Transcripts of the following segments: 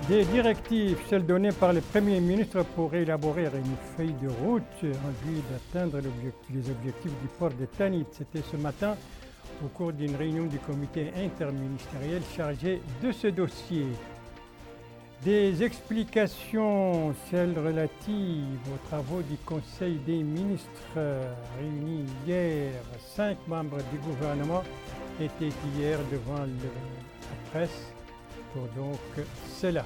Des directives, celles données par le Premier ministre pour élaborer une feuille de route en vue d'atteindre les objectifs du port de Tanit. C'était ce matin au cours d'une réunion du comité interministériel chargé de ce dossier. Des explications, celles relatives aux travaux du Conseil des ministres réunis hier. 5 membres du gouvernement étaient hier devant la presse pour donc cela.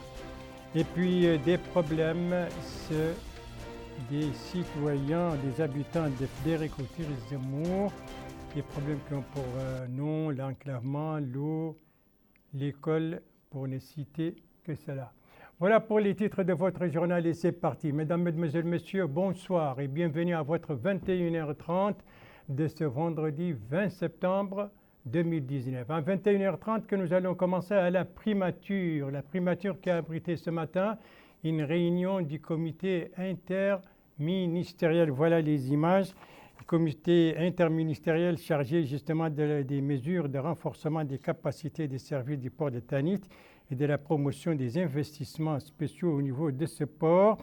Et puis des problèmes, ceux des citoyens, des habitants de Fdéricoutir-Zemmour, des problèmes qui ont pour nom l'enclavement, l'eau, l'école, pour ne citer que cela. Voilà pour les titres de votre journal et c'est parti. Mesdames, Mesdemoiselles, Messieurs, bonsoir et bienvenue à votre 21h30 de ce vendredi 20 septembre 2019. À 21h30 que nous allons commencer à la primature qui a abrité ce matin une réunion du comité interministériel. Voilà les images. Le comité interministériel chargé justement des mesures de renforcement des capacités des services du port de Tanit et de la promotion des investissements spéciaux au niveau de ce port.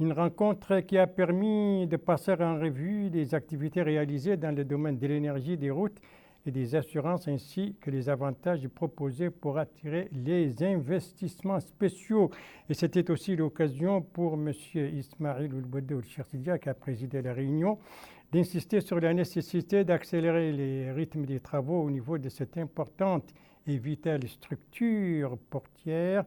Une rencontre qui a permis de passer en revue les activités réalisées dans le domaine de l'énergie, des routes et des assurances, ainsi que les avantages proposés pour attirer les investissements spéciaux. Et c'était aussi l'occasion pour M. Ismail Ould-Bodé Ould-Chertidia, qui a présidé la réunion, d'insister sur la nécessité d'accélérer les rythmes des travaux au niveau de cette importante et vitale structure portière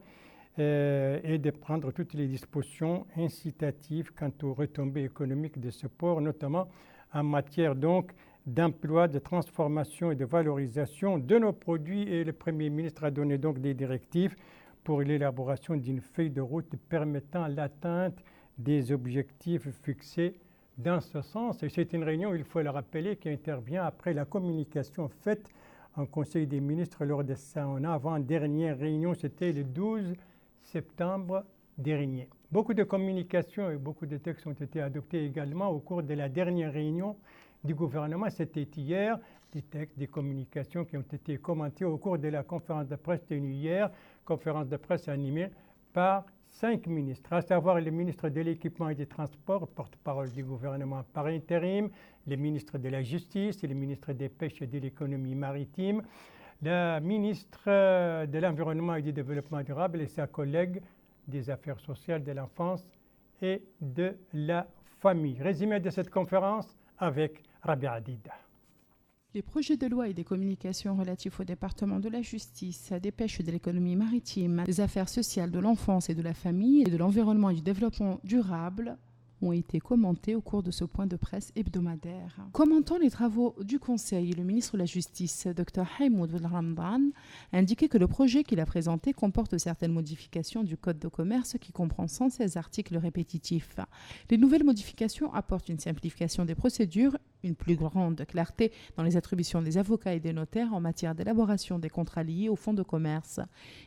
et de prendre toutes les dispositions incitatives quant aux retombées économiques de ce port, notamment en matière donc d'emploi, de transformation et de valorisation de nos produits. Et le Premier ministre a donné donc des directives pour l'élaboration d'une feuille de route permettant l'atteinte des objectifs fixés dans ce sens. Et c'est une réunion, il faut le rappeler, qui intervient après la communication faite en Conseil des ministres lors de son avant-dernière réunion, c'était le 12 septembre dernier. Beaucoup de communications et beaucoup de textes ont été adoptés également au cours de la dernière réunion du gouvernement. C'était hier, des textes, des communications qui ont été commentés au cours de la conférence de presse tenue hier, conférence de presse animée par 5 ministres, à savoir le ministre de l'Équipement et des Transports, porte-parole du gouvernement par intérim, le ministre de la Justice, le ministre des Pêches et de l'Économie maritime, la ministre de l'Environnement et du Développement durable et sa collègue des Affaires sociales, de l'enfance et de la famille. Résumé de cette conférence avec Rabia Adida. Les projets de loi et des communications relatifs au département de la justice, des pêches et de l'économie maritime, des affaires sociales, de l'enfance et de la famille et de l'environnement et du développement durable ont été commentés au cours de ce point de presse hebdomadaire. Commentant les travaux du Conseil, le ministre de la Justice, Dr Haïmoud Ramadan, a indiqué que le projet qu'il a présenté comporte certaines modifications du Code de commerce qui comprend 116 articles répétitifs. Les nouvelles modifications apportent une simplification des procédures, une plus grande clarté dans les attributions des avocats et des notaires en matière d'élaboration des contrats liés au fonds de commerce.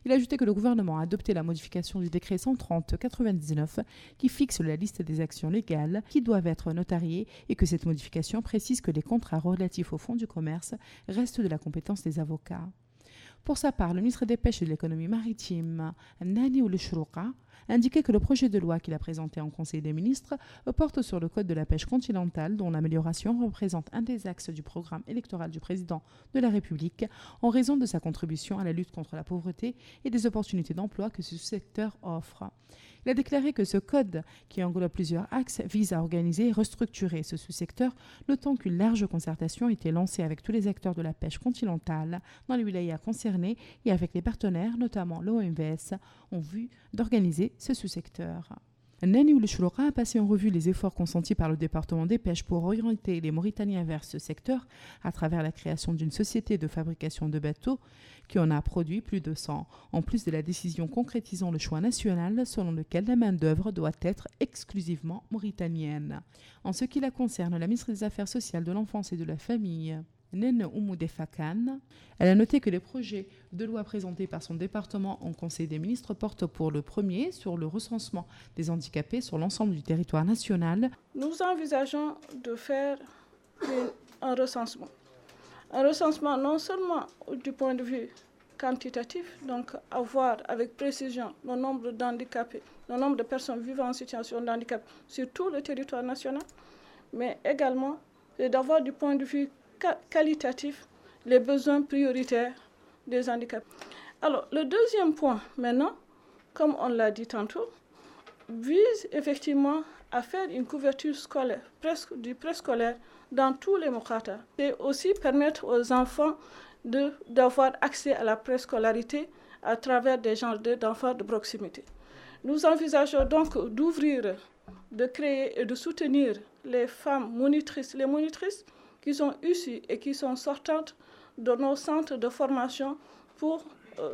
Il a ajouté que le gouvernement a adopté la modification du décret 130/99 qui fixe la liste des actions légales qui doivent être notariées et que cette modification précise que les contrats relatifs au fonds du commerce restent de la compétence des avocats. Pour sa part, le ministre des Pêches et de l'économie maritime, Nani Ould-Chrouqa, a indiqué que le projet de loi qu'il a présenté en Conseil des ministres porte sur le code de la pêche continentale dont l'amélioration représente un des axes du programme électoral du président de la République en raison de sa contribution à la lutte contre la pauvreté et des opportunités d'emploi que ce secteur offre. Il a déclaré que ce code, qui englobe plusieurs axes, vise à organiser et restructurer ce sous-secteur, notant qu'une large concertation a été lancée avec tous les acteurs de la pêche continentale dans les wilayas concernés et avec les partenaires, notamment l'OMVS, en vue d'organiser ce sous-secteur. Nani Ould-Chrouqa a passé en revue les efforts consentis par le département des pêches pour orienter les Mauritaniens vers ce secteur à travers la création d'une société de fabrication de bateaux qui en a produit plus de 100, en plus de la décision concrétisant le choix national selon lequel la main-d'œuvre doit être exclusivement mauritanienne. En ce qui la concerne, la ministre des Affaires sociales, de l'enfance et de la famille, Nene Oumoudé Fakan, elle a noté que les projets de loi présentés par son département en Conseil des ministres portent pour le premier sur le recensement des handicapés sur l'ensemble du territoire national. Nous envisageons de faire un recensement. Un recensement non seulement du point de vue quantitatif, donc avoir avec précision le nombre d'handicapés, le nombre de personnes vivant en situation de handicap sur tout le territoire national, mais également d'avoir du point de vue qualitatif les besoins prioritaires des handicapés. Alors, le deuxième point, maintenant, comme on l'a dit tantôt, vise effectivement à faire une couverture scolaire, du préscolaire, dans tous les Mokata. Et aussi permettre aux enfants d'avoir accès à la préscolarité à travers des genres d'enfants de proximité. Nous envisageons donc d'ouvrir, de créer et de soutenir les femmes monitrices, les monitrices qui sont issues et qui sont sortantes de nos centres de formation pour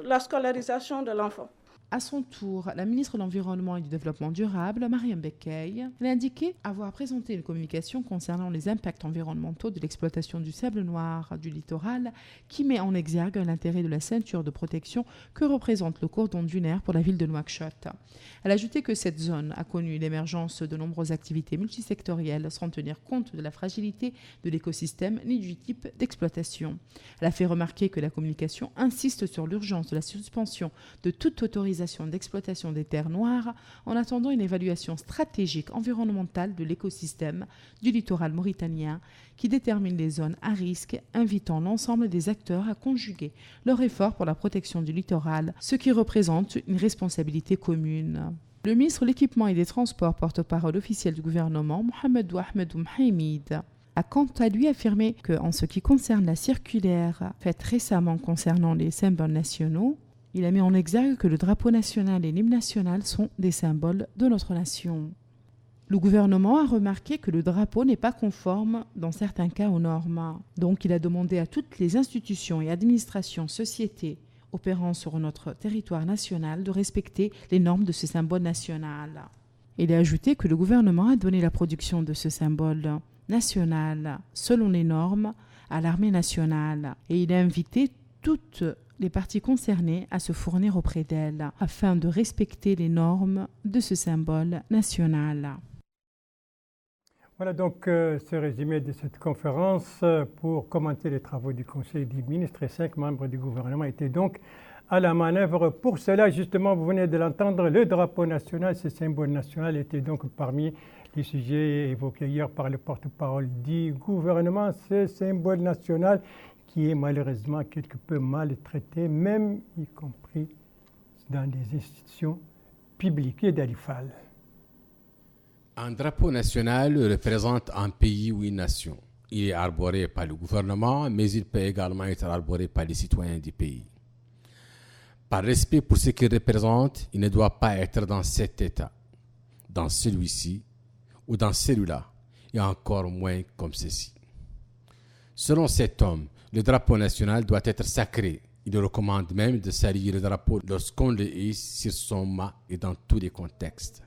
la scolarisation de l'enfant. À son tour, la ministre de l'Environnement et du Développement durable, Mariam Bekkay, a indiqué avoir présenté une communication concernant les impacts environnementaux de l'exploitation du sable noir du littoral qui met en exergue l'intérêt de la ceinture de protection que représente le cordon dunaire pour la ville de Nouakchott. Elle a ajouté que cette zone a connu l'émergence de nombreuses activités multisectorielles sans tenir compte de la fragilité de l'écosystème ni du type d'exploitation. Elle a fait remarquer que la communication insiste sur l'urgence de la suspension de toute autorisation d'exploitation des terres noires en attendant une évaluation stratégique environnementale de l'écosystème du littoral mauritanien qui détermine les zones à risque, invitant l'ensemble des acteurs à conjuguer leurs efforts pour la protection du littoral, ce qui représente une responsabilité commune. Le ministre de l'Équipement et des Transports, porte-parole officiel du gouvernement, Mohamedou Ahmedou Mhaimid, a quant à lui affirmé qu'en ce qui concerne la circulaire faite récemment concernant les symboles nationaux, il a mis en exergue que le drapeau national et l'hymne national sont des symboles de notre nation. Le gouvernement a remarqué que le drapeau n'est pas conforme dans certains cas aux normes. Donc il a demandé à toutes les institutions et administrations, sociétés opérant sur notre territoire national de respecter les normes de ce symbole national. Il a ajouté que le gouvernement a donné la production de ce symbole national selon les normes à l'armée nationale et il a invité toutes les parties concernées à se fournir auprès d'elle afin de respecter les normes de ce symbole national. Voilà donc ce résumé de cette conférence pour commenter les travaux du Conseil des ministres et 5 membres du gouvernement étaient donc à la manœuvre. Pour cela, justement, vous venez de l'entendre, le drapeau national, ce symbole national était donc parmi les sujets évoqués hier par le porte-parole du gouvernement, ce symbole national qui est malheureusement quelque peu maltraité, même y compris dans les institutions publiques et d'Alifal. Un drapeau national représente un pays ou une nation. Il est arboré par le gouvernement, mais il peut également être arboré par les citoyens du pays. Par respect pour ce qu'il représente, il ne doit pas être dans cet état, dans celui-ci ou dans celui-là, et encore moins comme ceci. Selon cet homme, le drapeau national doit être sacré. Il recommande même de saluer le drapeau lorsqu'on le hisse sur son mât et dans tous les contextes.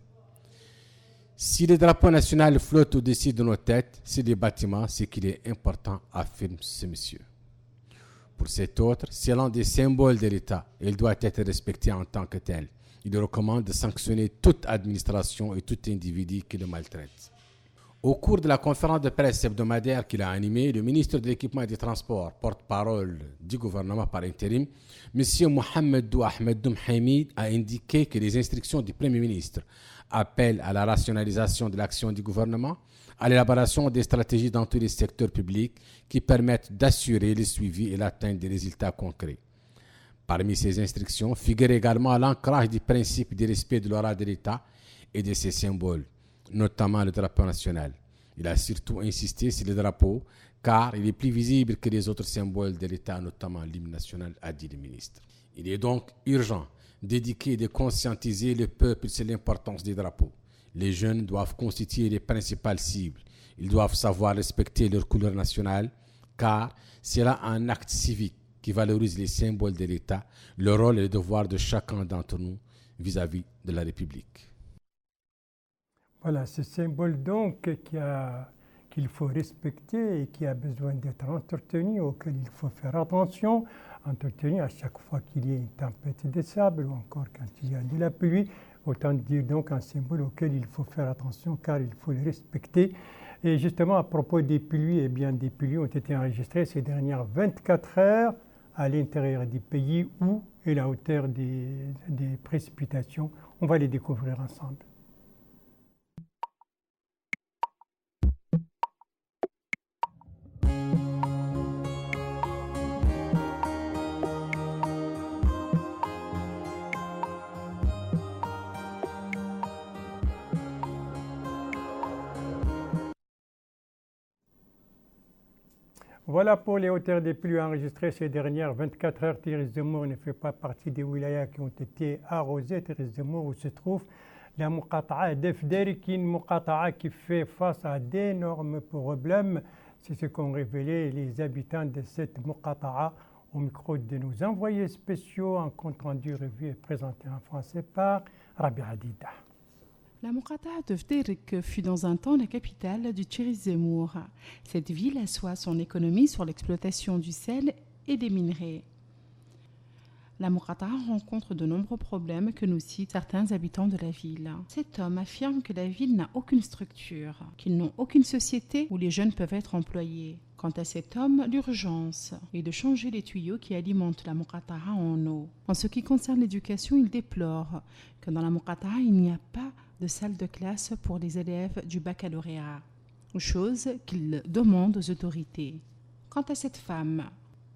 Si le drapeau national flotte au-dessus de nos têtes, sur les bâtiments, c'est qu'il est important, affirme ce monsieur. Pour cet autre, c'est l'un des symboles de l'État et il doit être respecté en tant que tel. Il recommande de sanctionner toute administration et tout individu qui le maltraite. Au cours de la conférence de presse hebdomadaire qu'il a animée, le ministre de l'Équipement et des Transports, porte-parole du gouvernement par intérim, M. Mohamedou Ahmedou Mhaimid, a indiqué que les instructions du Premier ministre appellent à la rationalisation de l'action du gouvernement, à l'élaboration des stratégies dans tous les secteurs publics qui permettent d'assurer le suivi et l'atteinte des résultats concrets. Parmi ces instructions figure également l'ancrage du principe du respect de l'aura de l'État et de ses symboles, notamment le drapeau national. Il a surtout insisté sur le drapeau, car il est plus visible que les autres symboles de l'État, notamment l'hymne national, a dit le ministre. Il est donc urgent d'éduquer et de conscientiser le peuple sur l'importance des drapeaux. Les jeunes doivent constituer les principales cibles. Ils doivent savoir respecter leur couleur nationale, car c'est là un acte civique qui valorise les symboles de l'État, le rôle et le devoir de chacun d'entre nous vis-à-vis de la République. Voilà, ce symbole donc qu'il faut respecter et qui a besoin d'être entretenu, auquel il faut faire attention, entretenu à chaque fois qu'il y a une tempête de sable ou encore quand il y a de la pluie. Autant dire donc un symbole auquel il faut faire attention car il faut le respecter. Et justement à propos des pluies, eh bien des pluies ont été enregistrées ces dernières 24 heures à l'intérieur du pays. Où est la hauteur des précipitations? On va les découvrir ensemble. Voilà pour les hauteurs des pluies enregistrées ces dernières 24 heures. Tiris Zemour ne fait pas partie des wilayas qui ont été arrosés. Tiris Zemour où se trouve la Muqata'a d'Efderi, qui est une Muqata'a qui fait face à d'énormes problèmes. C'est ce qu'ont révélé les habitants de cette Muqata'a au micro de nos envoyés spéciaux. En compte rendu revu et présenté en français par Rabi Hadida. La Muqata'a de Fderik fut dans un temps la capitale du Tiris Zemour. Cette ville assoit son économie sur l'exploitation du sel et des minerais. La Muqata'a rencontre de nombreux problèmes que nous citent certains habitants de la ville. Cet homme affirme que la ville n'a aucune structure, qu'ils n'ont aucune société où les jeunes peuvent être employés. Quant à cet homme, l'urgence est de changer les tuyaux qui alimentent la Muqata'a en eau. En ce qui concerne l'éducation, il déplore que dans la Muqata'a, il n'y a pas de salle de classe pour les élèves du baccalauréat, chose qu'il demande aux autorités. Quant à cette femme,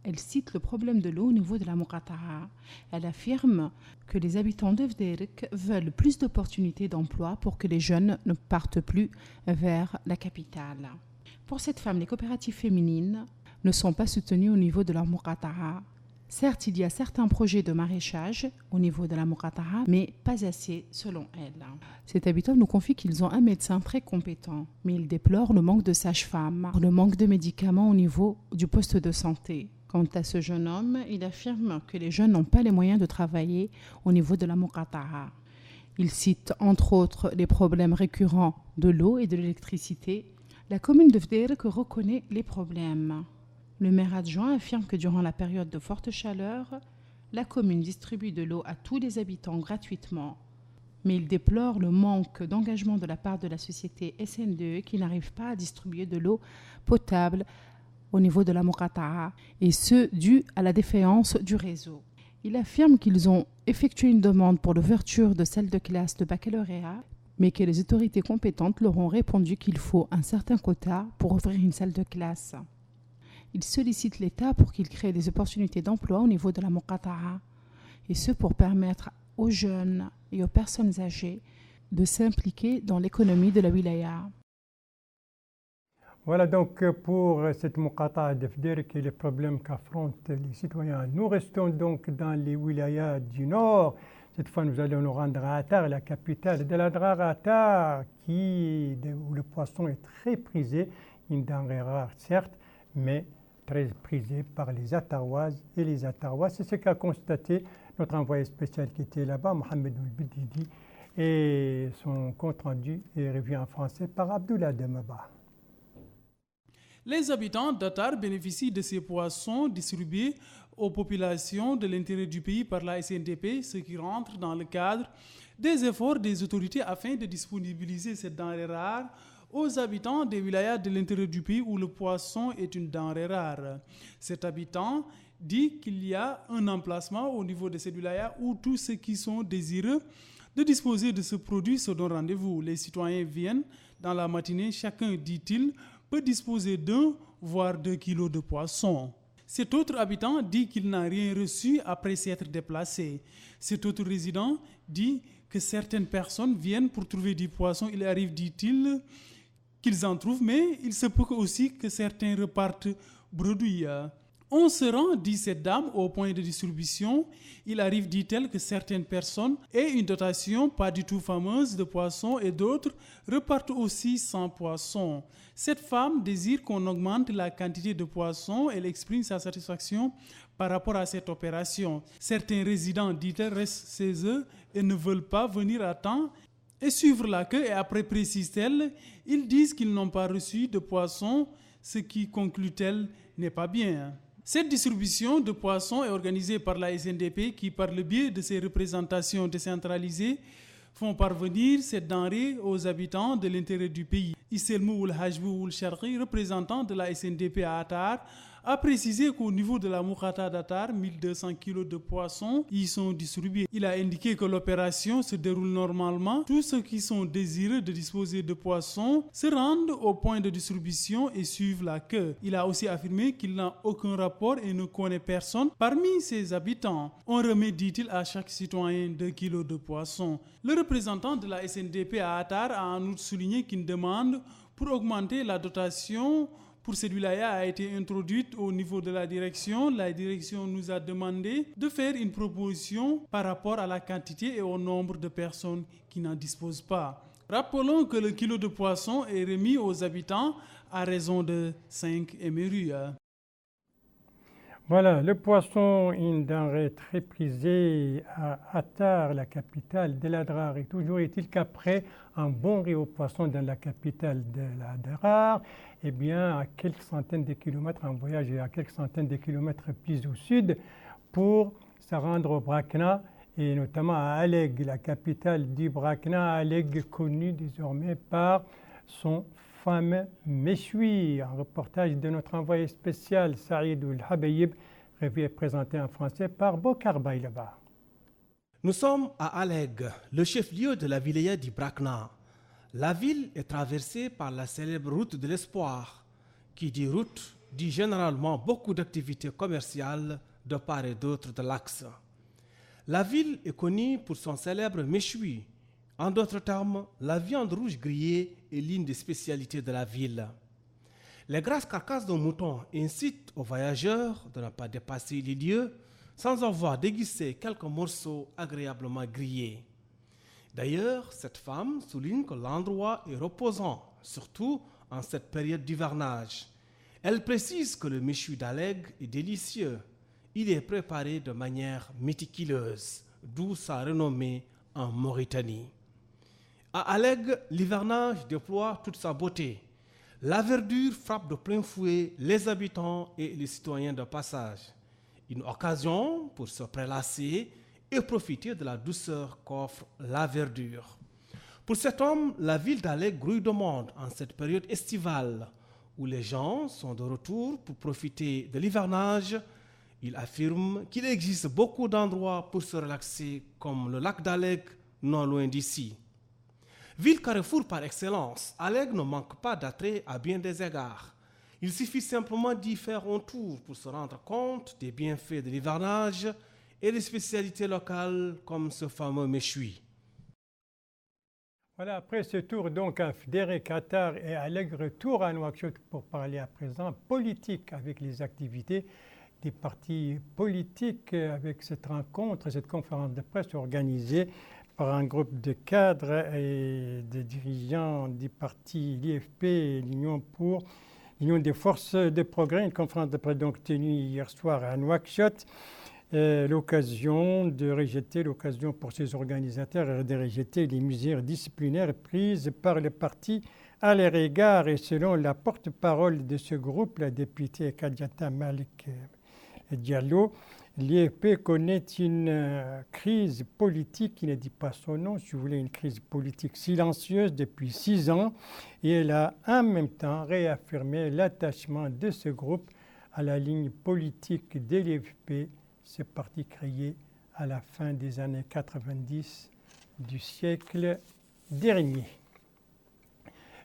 elle cite le problème de l'eau au niveau de la Muqata'a. Elle affirme que les habitants de Fderik veulent plus d'opportunités d'emploi pour que les jeunes ne partent plus vers la capitale. Pour cette femme, les coopératives féminines ne sont pas soutenues au niveau de leur Muqata'a. Certes, il y a certains projets de maraîchage au niveau de la Muqata'a, mais pas assez selon elle. Cet habitant nous confie qu'ils ont un médecin très compétent, mais il déplore le manque de sages-femmes, le manque de médicaments au niveau du poste de santé. Quant à ce jeune homme, il affirme que les jeunes n'ont pas les moyens de travailler au niveau de la Muqata'a. Il cite entre autres les problèmes récurrents de l'eau et de l'électricité. La commune de Fderik reconnaît les problèmes. Le maire adjoint affirme que durant la période de forte chaleur, la commune distribue de l'eau à tous les habitants gratuitement. Mais il déplore le manque d'engagement de la part de la société SNDE qui n'arrive pas à distribuer de l'eau potable au niveau de la Muqata'a, et ce dû à la défaillance du réseau. Il affirme qu'ils ont effectué une demande pour l'ouverture de salles de classe de baccalauréat, mais que les autorités compétentes leur ont répondu qu'il faut un certain quota pour ouvrir une salle de classe. Il sollicite l'État pour qu'il crée des opportunités d'emploi au niveau de la Muqata'a, et ce pour permettre aux jeunes et aux personnes âgées de s'impliquer dans l'économie de la wilaya. Voilà donc pour cette Muqata'a de Fderik et les problèmes qu'affrontent les citoyens. Nous restons donc dans les wilayas du Nord. Cette fois, nous allons nous rendre à Attar, la capitale de la Attar, où le poisson est très prisé, une denrée rare certes, mais très prisé par les Attaroises et les Attarois. C'est ce qu'a constaté notre envoyé spécial qui était là-bas, Mohamed Oulbididi, et son compte rendu est revu en français par Abdullah Demaba. Les habitants d'Attar bénéficient de ces poissons distribués aux populations de l'intérieur du pays par la SNDP, ce qui rentre dans le cadre des efforts des autorités afin de disponibiliser cette denrée rare aux habitants des wilayas de l'intérieur du pays où le poisson est une denrée rare. Cet habitant dit qu'il y a un emplacement au niveau de cette wilaya où tous ceux qui sont désireux de disposer de ce produit se donnent rendez-vous. Les citoyens viennent dans la matinée, chacun, dit-il, peut disposer d'1 voire 2 kilos de poisson. Cet autre habitant dit qu'il n'a rien reçu après s'être déplacé. Cet autre résident dit que certaines personnes viennent pour trouver du poisson. Il arrive, dit-il, qu'ils en trouvent, mais il se peut aussi que certains repartent bredouilles. On se rend, dit cette dame, au point de distribution. Il arrive, dit-elle, que certaines personnes aient une dotation pas du tout fameuse de poissons et d'autres repartent aussi sans poissons. Cette femme désire qu'on augmente la quantité de poissons. Elle exprime sa satisfaction par rapport à cette opération. Certains résidents, dit-elle, restent chez eux et ne veulent pas venir à temps et suivre la queue. Et après, précise-t-elle, ils disent qu'ils n'ont pas reçu de poissons, ce qui, conclut-elle, n'est pas bien. Cette distribution de poissons est organisée par la SNDP qui, par le biais de ses représentations décentralisées, font parvenir cette denrée aux habitants de l'intérieur du pays. Isselmou Oul Hajbou Oul Sharqi, représentant de la SNDP à Attar, a précisé qu'au niveau de la Moukata Datar, 1200 kg de poissons y sont distribués. Il a indiqué que l'opération se déroule normalement. Tous ceux qui sont désireux de disposer de poissons se rendent au point de distribution et suivent la queue. Il a aussi affirmé qu'il n'a aucun rapport et ne connaît personne parmi ses habitants. On remet, dit-il, à chaque citoyen 2 kg de poissons. Le représentant de la SNDP à Atar a en outre souligné qu'une demande pour augmenter la dotation pour cette wilaya a été introduite au niveau de la direction. La direction nous a demandé de faire une proposition par rapport à la quantité et au nombre de personnes qui n'en disposent pas. Rappelons que le kilo de poisson est remis aux habitants à raison de 5 émerus. Voilà, le poisson, une denrée très prisée à Atar, la capitale de l'Adrar. Et toujours est-il qu'après un bon riz au poisson dans la capitale de l'Adrar, eh bien, à quelques centaines de kilomètres, un voyage à quelques centaines de kilomètres plus au sud pour se rendre au Brakna et notamment à Aleg, la capitale du Brakna, Aleg connue désormais par son fameux méchoui. Un reportage de notre envoyé spécial Saïd Oul-Habayib, revu et présenté en français par Bokar Baïlaba. Nous sommes à Aleg, le chef-lieu de la wilaya du Brakna. La ville est traversée par la célèbre route de l'espoir. Qui dit route dit généralement beaucoup d'activités commerciales de part et d'autre de l'axe. La ville est connue pour son célèbre méchoui. En d'autres termes, la viande rouge grillée est l'une des spécialités de la ville. Les grasses carcasses d'un mouton incitent aux voyageurs de ne pas dépasser les lieux sans avoir dégusté quelques morceaux agréablement grillés. D'ailleurs, cette femme souligne que l'endroit est reposant, surtout en cette période d'hivernage. Elle précise que le méchoui d'Aleg est délicieux. Il est préparé de manière méticuleuse, d'où sa renommée en Mauritanie. À Aleg, l'hivernage déploie toute sa beauté. La verdure frappe de plein fouet les habitants et les citoyens de passage. Une occasion pour se prélasser et profiter de la douceur qu'offre la verdure. Pour cet homme, la ville d'Aleg grouille de monde en cette période estivale où les gens sont de retour pour profiter de l'hivernage. Il affirme qu'il existe beaucoup d'endroits pour se relaxer comme le lac d'Aleg, non loin d'ici. Ville carrefour par excellence, Aleg ne manque pas d'attrait à bien des égards. Il suffit simplement d'y faire un tour pour se rendre compte des bienfaits de l'hivernage et des spécialités locales comme ce fameux méchoui. Voilà, après ce tour donc à Fdéré, Qatar et Aleg, retour à Nouakchott pour parler à présent politique avec les activités des partis politiques avec cette rencontre, cette conférence de presse organisée par un groupe de cadres et de dirigeants des partis l'IFP et l'Union des forces de progrès, une conférence de presse donc tenue hier soir à Nouakchott. L'occasion pour ces organisateurs de rejeter les mesures disciplinaires prises par le parti à leur égard. Et selon la porte-parole de ce groupe, la députée Kadiata Malik Diallo, l'IFP connaît une crise politique qui ne dit pas son nom, si vous voulez, une crise politique silencieuse depuis 6 ans. Et elle a en même temps réaffirmé l'attachement de ce groupe à la ligne politique de l'IFP, ce parti créé à la fin des années 90 du siècle dernier.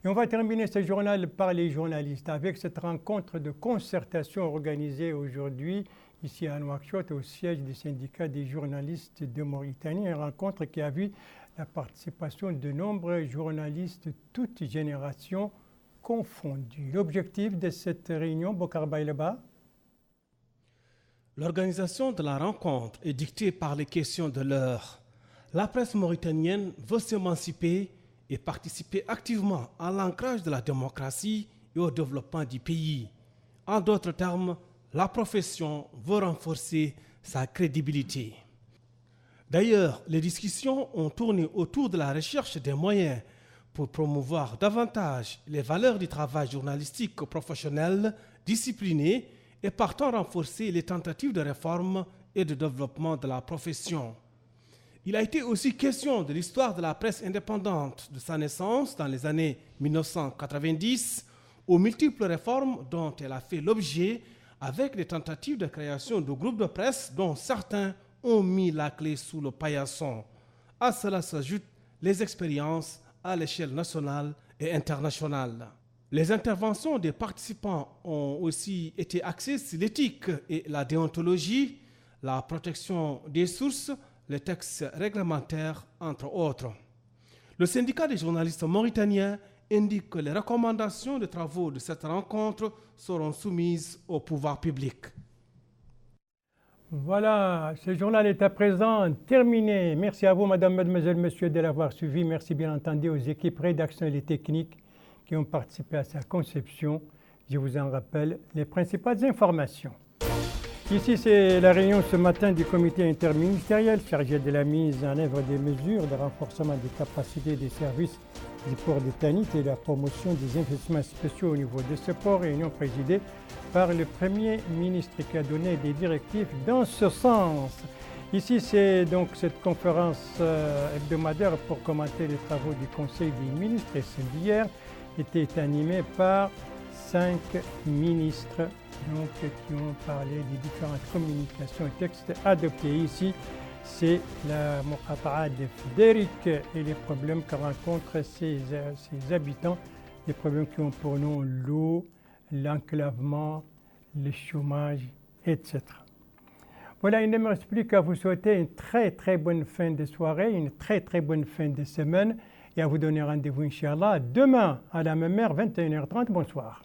Et on va terminer ce journal par les journalistes avec cette rencontre de concertation organisée aujourd'hui ici à Nouakchott au siège du syndicat des journalistes de Mauritanie. Une rencontre qui a vu la participation de nombreux journalistes, toutes générations confondues. L'objectif de cette réunion, Bokar Baïlaba? L'organisation de la rencontre est dictée par les questions de l'heure. La presse mauritanienne veut s'émanciper et participer activement à l'ancrage de la démocratie et au développement du pays. En d'autres termes, la profession veut renforcer sa crédibilité. D'ailleurs, les discussions ont tourné autour de la recherche des moyens pour promouvoir davantage les valeurs du travail journalistique professionnel, discipliné et partant renforcer les tentatives de réforme et de développement de la profession. Il a été aussi question de l'histoire de la presse indépendante, de sa naissance dans les années 1990, aux multiples réformes dont elle a fait l'objet avec des tentatives de création de groupes de presse dont certains ont mis la clé sous le paillasson. À cela s'ajoutent les expériences à l'échelle nationale et internationale. Les interventions des participants ont aussi été axées sur l'éthique et la déontologie, la protection des sources, les textes réglementaires, entre autres. Le syndicat des journalistes mauritaniens indique que les recommandations de travaux de cette rencontre seront soumises au pouvoir public. Voilà, ce journal est à présent terminé. Merci à vous, madame, mademoiselle, monsieur, de l'avoir suivi. Merci bien entendu aux équipes rédactionnelles et techniques qui ont participé à sa conception. Je vous en rappelle les principales informations. Ici, c'est la réunion ce matin du comité interministériel chargé de la mise en œuvre des mesures de renforcement des capacités des services du port de Tanit et de la promotion des investissements spéciaux au niveau de ce port, réunion présidée par le Premier ministre qui a donné des directives dans ce sens. Ici, c'est donc cette conférence hebdomadaire pour commenter les travaux du Conseil des ministres et celle d'hier était animée par 5 ministres qui ont parlé des différentes communications et textes adoptés. Ici, c'est la Muqata'a de Fdérik et les problèmes que rencontrent ces habitants, des problèmes qui ont pour nom l'eau, l'enclavement, le chômage, etc. Voilà, il ne me reste plus qu'à vous souhaiter une très bonne fin de soirée, une très bonne fin de semaine et à vous donner rendez-vous, Inch'Allah, demain à la même heure, 21h30. Bonsoir.